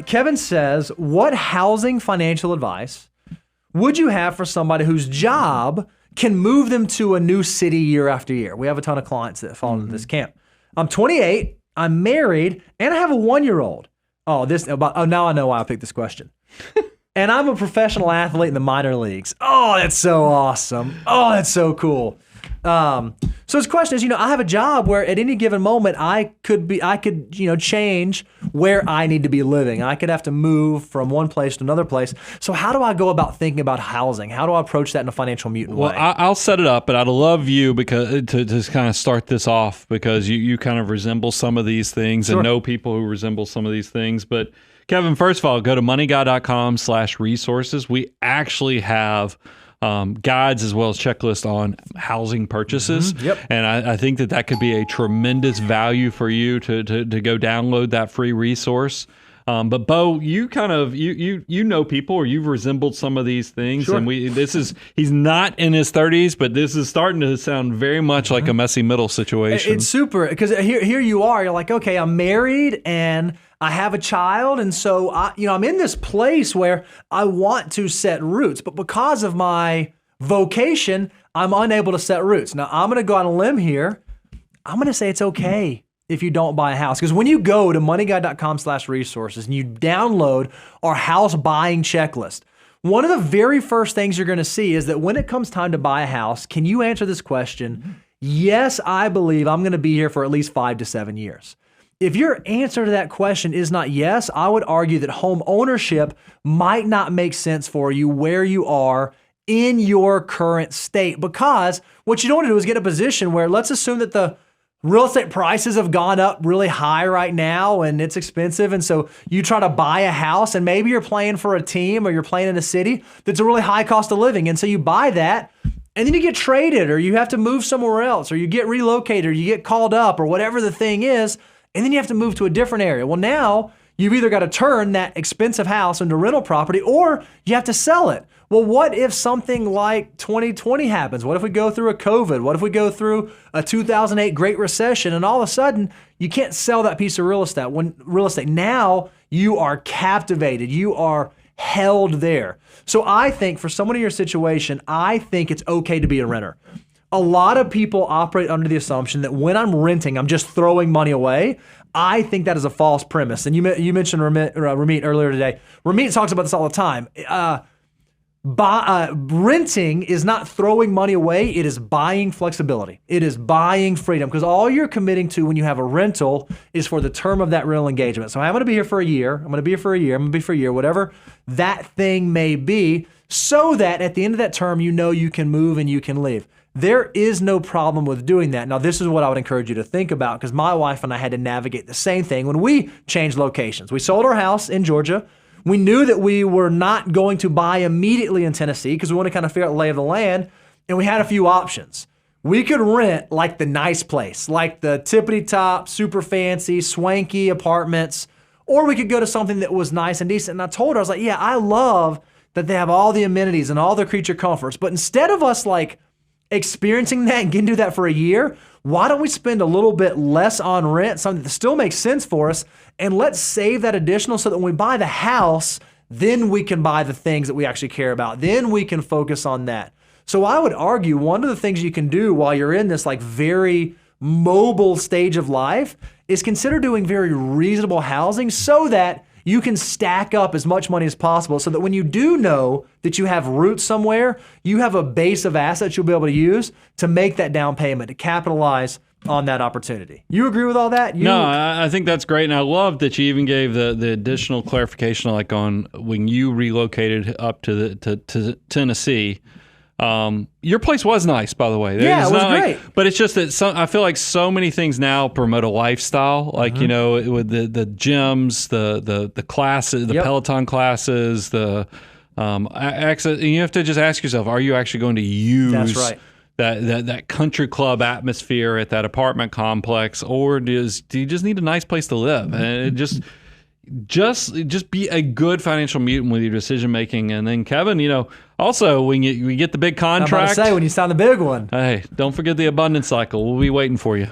Kevin says, what housing financial advice would you have for somebody whose job can move them to a new city year after year? We have a ton of clients that fall into this camp. I'm 28, I'm married, and I have a 1-year-old. Now I know why I picked this question. And I'm a professional athlete in the minor leagues. Oh, that's so awesome. Oh, that's so cool. So his question is, I have a job where at any given moment I could change where I need to be living. I could have to move from one place to another place. So how do I go about thinking about housing? How do I approach that in a financial mutant way? Well, I'll set it up, but I'd love you to kind of start this off because you kind of resemble some of these things and know people who resemble some of these things. But Kevin, first of all, go to moneyguy.com/resources. We actually have guides as well as checklists on housing purchases. Yep. And I think that could be a tremendous value for you to go download that free resource. But Bo, you kind of you know people, or you've resembled some of these things. Sure. And he's not in his 30s, but this is starting to sound very much like a messy middle situation. It's super, because here you are. You're like, okay, I'm married and I have a child, and so I'm in this place where I want to set roots, but because of my vocation, I'm unable to set roots. Now, I'm going to go on a limb here. I'm going to say it's okay if you don't buy a house, because when you go to moneyguy.com/resources and you download our house buying checklist, one of the very first things you're going to see is that when it comes time to buy a house, can you answer this question? Yes, I believe I'm going to be here for at least 5 to 7 years. If your answer to that question is not yes, I would argue that home ownership might not make sense for you where you are in your current state, because what you don't want to do is get a position where, let's assume that the real estate prices have gone up really high right now and it's expensive. And so you try to buy a house and maybe you're playing for a team or you're playing in a city that's a really high cost of living. And so you buy that and then you get traded, or you have to move somewhere else, or you get relocated, or you get called up, or whatever the thing is. And then you have to move to a different area. Well, now you've either got to turn that expensive house into rental property, or you have to sell it. Well, what if something like 2020 happens? What if we go through a COVID? What if we go through a 2008 Great Recession, and all of a sudden you can't sell that piece of real estate? Now you are captivated. You are held there. So I think for someone in your situation, I think it's okay to be a renter. A lot of people operate under the assumption that when I'm renting, I'm just throwing money away. I think that is a false premise. And you mentioned Ramit earlier today. Ramit talks about this all the time. Renting is not throwing money away. It is buying flexibility. It is buying freedom, because all you're committing to when you have a rental is for the term of that rental engagement. So I'm going to be here for a year. I'm going to be here for a year. I'm going to be for a year, whatever that thing may be, so that at the end of that term, you can move and you can leave. There is no problem with doing that. Now, this is what I would encourage you to think about, because my wife and I had to navigate the same thing when we changed locations. We sold our house in Georgia. We knew that we were not going to buy immediately in Tennessee because we want to kind of figure out the lay of the land, and we had a few options. We could rent like the nice place, like the tippity-top, super fancy, swanky apartments, or we could go to something that was nice and decent. And I told her, I was like, yeah, I love that they have all the amenities and all the creature comforts, but instead of us experiencing that and getting to do that for a year, why don't we spend a little bit less on rent, something that still makes sense for us, and let's save that additional so that when we buy the house, then we can buy the things that we actually care about. Then we can focus on that. So I would argue one of the things you can do while you're in this very mobile stage of life is consider doing very reasonable housing so that you can stack up as much money as possible, so that when you do know that you have roots somewhere, you have a base of assets you'll be able to use to make that down payment, to capitalize on that opportunity. You agree with all that? No, I think that's great. And I love that you even gave the additional clarification, like on when you relocated up to Tennessee. Your place was nice, by the way. Yeah, it was great. But it's just that I feel like so many things now promote a lifestyle, like, with the gyms, the classes, the Peloton classes, the access. And you have to just ask yourself, are you actually going to use That's right. that country club atmosphere at that apartment complex, or do you just need a nice place to live? And it just be a good financial mutant with your decision making. And then Kevin, also when you get the big contract, I'm about to say, when you sign the big one, hey, don't forget the abundance cycle. We'll be waiting for you.